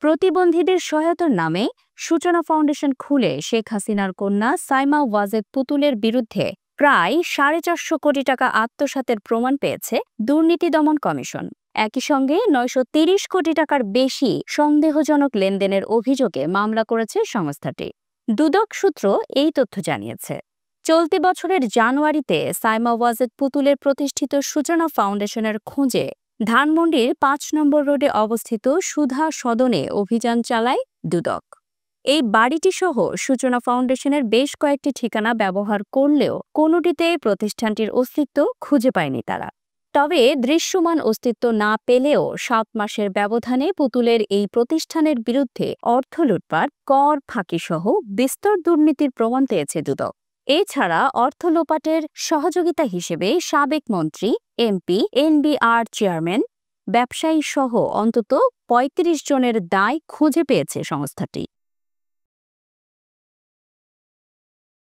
প্রতিবন্ধীদের সহায়তার নামে সূচনা ফাউন্ডেশন খুলে শেখ হাসিনার কন্যা সাইমা ওয়াজেদ পুতুলের বিরুদ্ধে প্রায় 450 কোটি টাকা আত্মসাতের প্রমাণ পেয়েছে দুর্নীতি দমন কমিশন। একই সঙ্গে 930 কোটি টাকার বেশি সন্দেহজনক লেনদেনের অভিযোগে মামলা করেছে সংস্থাটি। দুদক সূত্র এই তথ্য জানিয়েছে। চলতি বছরের জানুয়ারিতে সাইমা ওয়াজেদ পুতুলের প্রতিষ্ঠিত সূচনা ফাউন্ডেশনের খোঁজে ধানমন্ডির ৫ নম্বর রোডে অবস্থিত সুধা সদনে অভিযান চালায় দুদক। এই বাড়িটি সহ সূচনা ফাউন্ডেশনের বেশ কয়েকটি ঠিকানা ব্যবহার করলেও কোনোটিতে প্রতিষ্ঠানটির অস্তিত্ব খুঁজে পায়নি তারা। তবে দৃশ্যমান অস্তিত্ব না পেলেও ৭ মাসের ব্যবধানে পুতুলের এই প্রতিষ্ঠানের বিরুদ্ধে অর্থ লুটপাট, কর ফাঁকি সহ বিস্তর দুর্নীতির প্রমাণ পেয়েছে দুদক। এছাড়া অর্থ লোপাটের সহযোগিতা হিসেবে সাবেক মন্ত্রী, এমপি, এনবিআর চেয়ারম্যান, ব্যবসায়ী সহ অন্তত ৩৫ জনের দায় খুঁজে পেয়েছে সংস্থাটি।